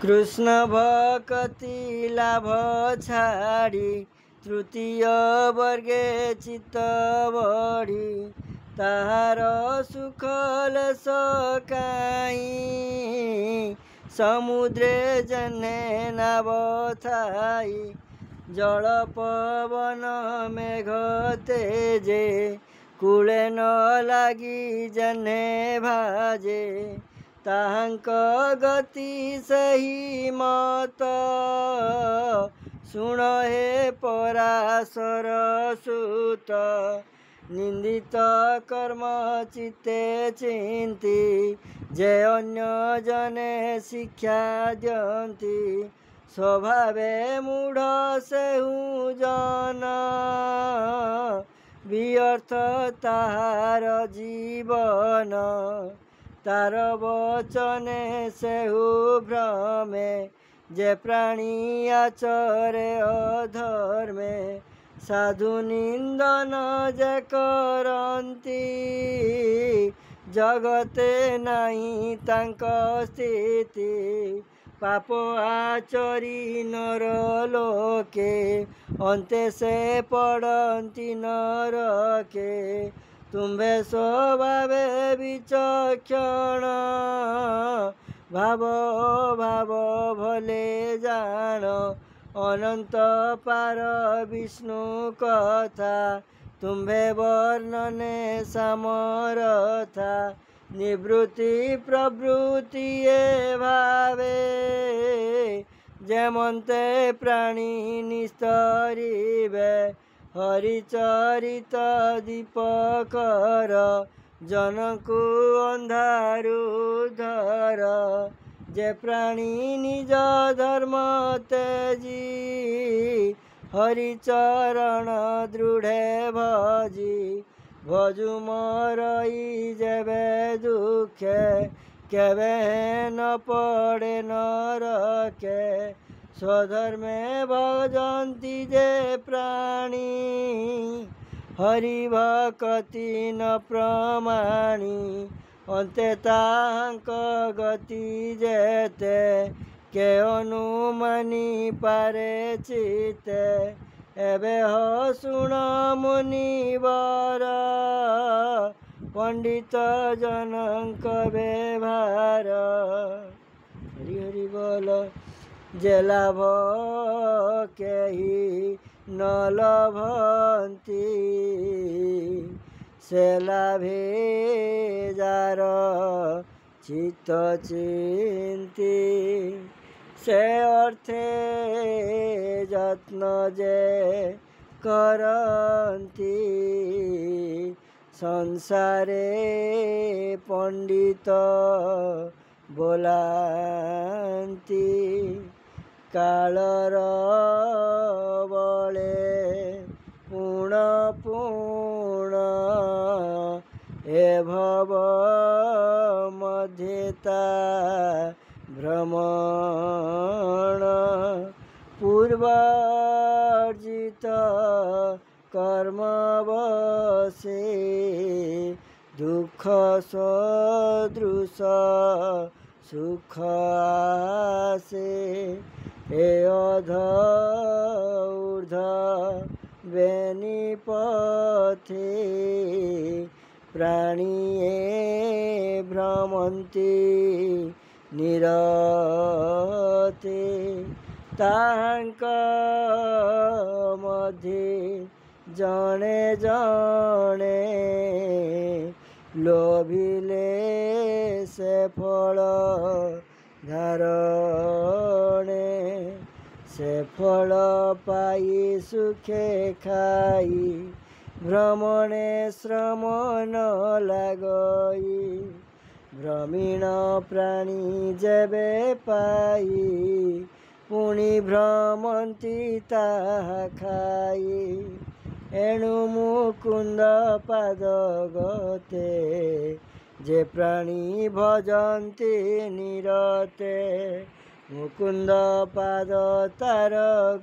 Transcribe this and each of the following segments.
कृष्ण भक्ति लाभ छाड़ी तृतीय वर्गे चित्त बढी ताहार सुखल सकाई समुद्रे जन्हे नाव थाई जल पवन मेघ तेजे कूले न लागी जन्हे भाजे ताहांक गति सही मत शुण हे पराशर सुत निंदित कर्म चित्ते चिंती जे अन्य जने शिक्षा दियंती स्वभावे मूढ़ सेहु जन व्यर्थ ताहार जीवन तार वचने सेहु भ्रमे जे प्राणी आचरे अधर्मे साधु निंदन जे करंती जगते नहीं तांक स्थिति पाप आचरी नर लोके अंते से पड़ती नरके तुम्भे स्वभावे विचक्षण भाव भाव भले जान अनंत पार विष्णु कथा तुम्भे वर्णने सामरथा निवृत्ति प्रवृत्ति ये भावे जेमंते प्राणी निस्तरीवे हरिचरित दीपकर जनकु अंधारु धर जे प्राणी निज धर्म तेजी हरिचरण दृढ़े भजी भजु मरई जेबे दुखे केबे न पड़े नरके स्वधर्मे भजन्ति जे प्राणी हरि भक्ति न प्रमाणी अंते ताहांक गति जेते के अनुमानी पारे चिते एबे हो शुण मुनिवर पंडित जनक व्यवहार हरि हरि बोल जे लाभ केही न लभंती से लाभे जार चित्त चिंती से अर्थे यत्न जे करंती संसारे पंडित बोलांती कालर बळे पुण पुण ए भव मध्यता भ्रमण पूर्वार्जित कर्म बसे दुख सदृश सुख आसे हे अध ऊर्ध बेनिपथे प्राणिये भ्रमन्ति निरते ताहांक मध्ये जणे जणे लोभिले से फल धारणे से फल पाई सुखे खाई भ्रमणे श्रम न लागई भ्रमीण प्राणी जेबे पाई पुणी भ्रमंती ताहा खाई एणु मुकुंद पाद गते जे प्राणी भजन्ति निरते मुकुंद पाद तार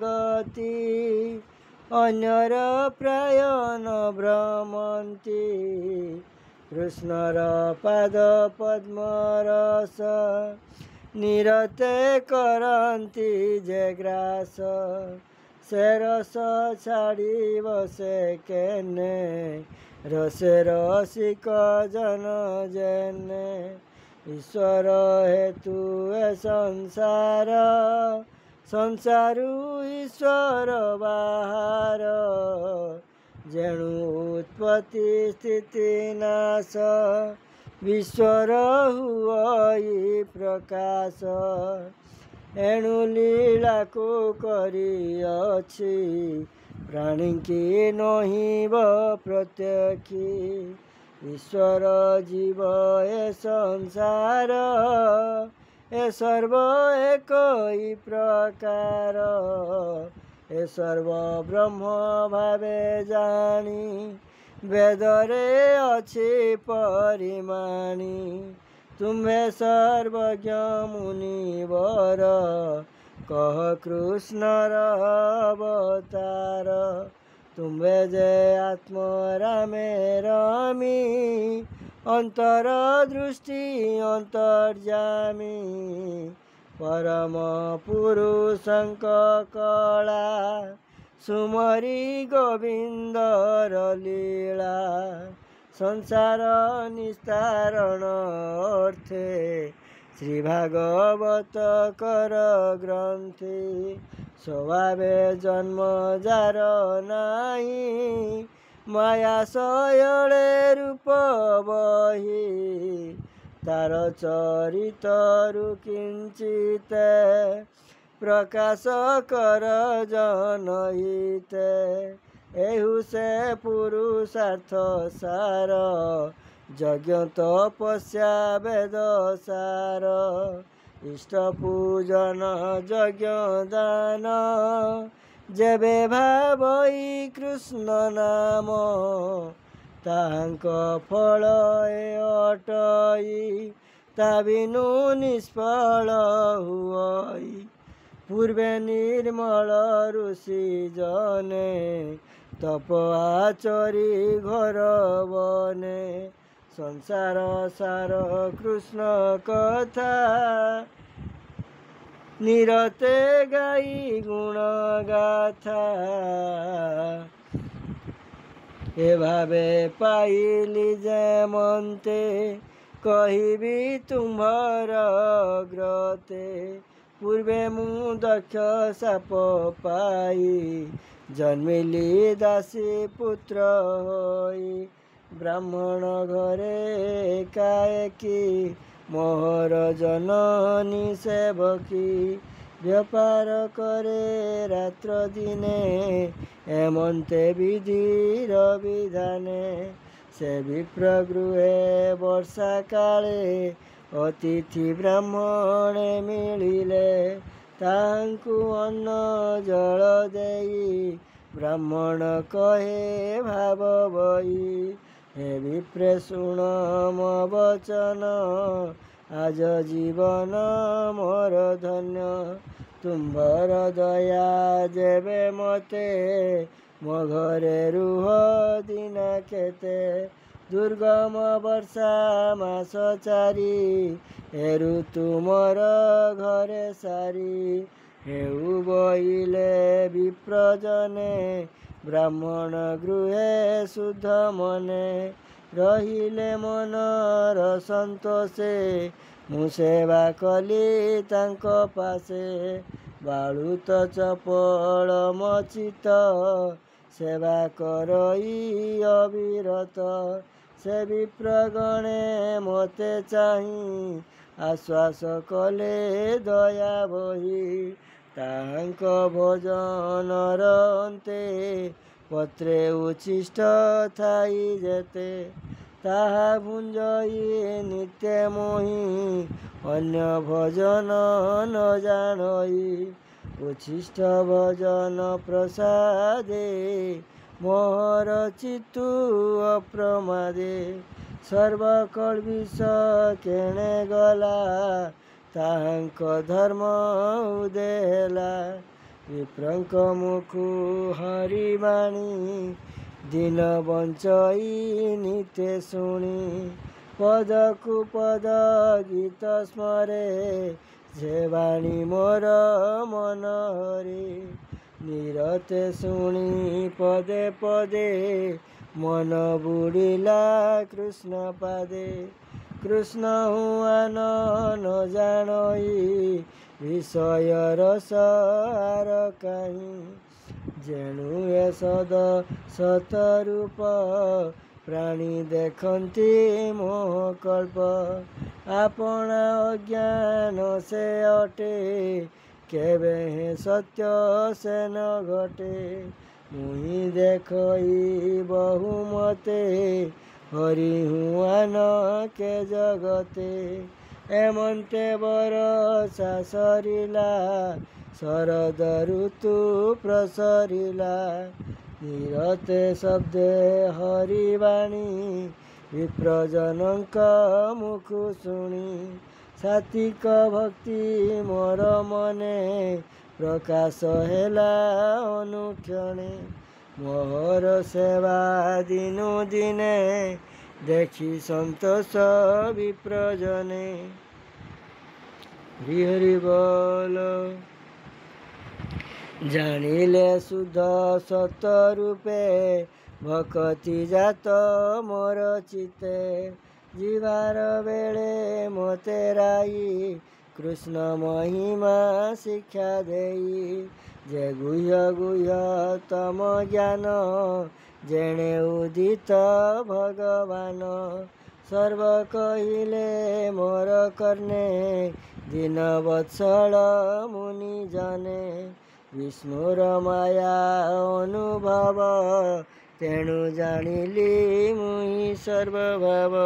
गति अन्यर प्राय न भ्रमन्ति कृष्णर पाद पद्म रस ନିରତେ କରନ୍ତି ଯେ ଗ୍ରାସ ସେ ରସ ଛାଡ଼ିବ ସେ କେନେ ରସେ ରସିକ ଜନ ଯେନେ ଈଶ୍ୱର ହେତୁ ଏ ସଂସାର ସଂସାରୁ ଈଶ୍ୱର ବାହାର ଯେଣୁ ଉତ୍ପତ୍ତି ସ୍ଥିତି ନାଶ ବିଶ୍ୱର ହୁଅଇ ପ୍ରକାଶ ଏଣୁ ଲୀଳାକୁ କରିଅଛି ପ୍ରାଣୀଙ୍କି ନହିବ ପ୍ରତ୍ୟକ୍ଷୀ ଈଶ୍ୱର ଜୀବ ଏ ସଂସାର ଏ ସର୍ବ ଏକଇ ପ୍ରକାର ଏ ସର୍ବ ବ୍ରହ୍ମ ଭାବେ ଜାଣି ବେଦରେ ଅଛି ପରିମାଣି ତୁମ୍ଭେ ସର୍ବଜ୍ଞ ମୁନିବର କହ କୃଷ୍ଣର ଅବତାର ତୁମ୍ଭେ ଯେ ଆତ୍ମରାମେ ରମି ଅନ୍ତର ଦୃଷ୍ଟି ଅନ୍ତର୍ଯାମୀ ପରମ ପୁରୁଷଙ୍କ କଳା ସୁମରି ଗୋବିନ୍ଦର ଲୀଳା ସଂସାର ନିସ୍ତାରଣ ଅର୍ଥେ ଶ୍ରୀ ଭାଗବତ କର ଗ୍ରନ୍ଥି ସ୍ୱଭାବେ ଜନ୍ମ ଯାର ନାହିଁ ମାୟା ଶୟଳେ ରୂପ ବହି ତାର ଚରିତରୁ କିଞ୍ଚିତ ପ୍ରକାଶ କର ଜନହିତେ ଏହୁ ସେ ପୁରୁଷାର୍ଥ ସାର ଯଜ୍ଞ ତପସ୍ୟା ବେଦ ସାର ଇଷ୍ଟ ପୂଜନ ଯଜ୍ଞ ଦାନ ଯେବେ ଭାବଇ କୃଷ୍ଣ ନାମ ତାହାଙ୍କ ଫଳ ଏ ଅଟଇ ତା ବିନୁ ନିଷ୍ଫଳ ହୁଅଇ ପୂର୍ବେ ନିର୍ମଳ ଋଷି ଜନେ ତପ ଆଚରି ଘର ବନେ ସଂସାର ସାର କୃଷ୍ଣ କଥା ନିରତେ ଗାଇ ଗୁଣ ଗାଥା ଏ ଭାବେ ପାଇଲି ଯେମନ୍ତେ କହିବି ତୁମ୍ଭର ଗ୍ରତେ ପୂର୍ବେ ମୁଁ ଦକ୍ଷ ସାପ ପାଇ ଜନ୍ମିଲି ଦାସୀ ପୁତ୍ର ହୋଇ ବ୍ରାହ୍ମଣ ଘରେ ଏକାଏକି ମୋହର ଜନନୀ ସେବକୀ ବେପାର କରେ ରାତ୍ର ଦିନେ ଏମନ୍ତେ ବିଧିର ବିଧାନେ ସେ ବିପ୍ର ଗୃହେ ବର୍ଷା କାଳେ ଅତିଥି ବ୍ରାହ୍ମଣେ ମିଳିଲେ ତାଙ୍କୁ ଅନ୍ନ ଜଳ ଦେଇ ବ୍ରାହ୍ମଣ କହେ ଭାବ ବଇ ହେ ବିପ୍ରେ ଶୁଣ ମୋ ବଚନ ଆଜ ଜୀବନ ମୋର ଧନ୍ୟ ତୁମ୍ଭର ଦୟା ଯେବେ ମତେ ମୋ ଘରେ ରୁହ ଦିନ କେତେ ଦୁର୍ଗମ ବର୍ଷା ମାସ ଚାରି ଏ ଋତୁ ମୋର ଘରେ ସାରି ହେଉ ବଇଲେ ବିପ୍ରଜନେ ବ୍ରାହ୍ମଣ ଗୃହେ ଶୁଦ୍ଧ ମନେ ରହିଲେ ମନର ସନ୍ତୋଷେ ମୁଁ ସେବା କଲି ତାଙ୍କ ପାଶେ ବାଳୁତ ଚପଳ ମଚିତ ସେବା କରଇ ଅବିରତ ସେ ବିପ୍ରଗଣେ ମୋତେ ଚାହିଁ ଆଶ୍ୱାସ କଲେ ଦୟା ବହି ତାହାଙ୍କ ଭୋଜନର ଅନ୍ତେ ପତ୍ରେ ଉଚ୍ଛିଷ୍ଟ ଥାଇ ଯେତେ ତାହା ଭୁଞ୍ଜଇ ନିତ୍ୟ ମୋହି ଅନ୍ୟ ଭୋଜନ ନ ଜାଣଇ ଉଚ୍ଛିଷ୍ଟ ଭୋଜନ ପ୍ରସାଦେ ମୋହର ଚିତ୍ତୁ ଅପ୍ରମାଦେ ସର୍ବକଳ୍ବିଷ କେଣେ ଗଲା ତାହାଙ୍କ ଧର୍ମ ଉଦେଲା ବିପ୍ରଙ୍କ ମୁଖୁ ହରିବାଣୀ ଦିନ ବଞ୍ଚଇ ନିତେ ଶୁଣି ପଦକୁ ପଦ ଗୀତ ସ୍ମରେ ସେ ବାଣୀ ମୋର ମନରେ ନିରତେ ଶୁଣି ପଦେ ପଦେ ମନ ବୁଡ଼ିଲା କୃଷ୍ଣ ପାଦେ। କୃଷ୍ଣ ହୁଆନ ନ ଜାଣଇ ବିଷୟ ରସ ଆର କାହିଁ। ଯେଣୁ ଏ ସଦ ସତ ରୂପ ପ୍ରାଣୀ ଦେଖନ୍ତି ମୋହ କଳ୍ପ। ଆପଣା ଅଜ୍ଞାନ ସେ ଅଟେ କେବେ ହେଁ ସତ୍ୟ ସେ ନ ଘଟେ। ମୁହିଁ ଦେଖଇ ବହୁ ମତେ ହରି ହୁଆନ କେ ଜଗତେ। ଏମନ୍ତେ ବରଷା ସରିଲା ଶରଦ ଋତୁ ପ୍ରସରିଲା। ନିରତେ ଶବ୍ଦେ ହରିବାଣୀ ବିପ୍ରଜନଙ୍କ ମୁଖୁ ଶୁଣି। ସାତ୍ୱିକ ଭକ୍ତି ମୋର ମନେ ପ୍ରକାଶ ହେଲା ଅନୁକ୍ଷଣେ। ମୋହର ସେବା ଦିନୁ ଦିନେ ଦେଖି ସନ୍ତୋଷ ବିପ୍ରଜନେ। ହରି ହରି ବୋଲ। ଜାଣିଲେ ଶୁଦ୍ଧ ସତ ରୂପେ ଭକତି ଜାତ ମୋର ଚିତେ। ଯିବାର ବେଳେ ମୋତେ ରାଇ କୃଷ୍ଣ ମହିମା ଶିକ୍ଷା ଦେଇ। ଯେ ଗୁହ୍ୟ ଗୁହ୍ୟ ତମ ଜ୍ଞାନ ଯେଣେ ଉଦିତ ଭଗବାନ। ସର୍ବ କହିଲେ ମୋର କର୍ଣ୍ଣେ ଦୀନ ବତ୍ସଳ ମୁନି ଜନେ। ବିଷ୍ଣୁର ମାୟା ଅନୁଭବ ତେଣୁ ଜାଣିଲି ମୁହିଁ ସର୍ବଭାବ।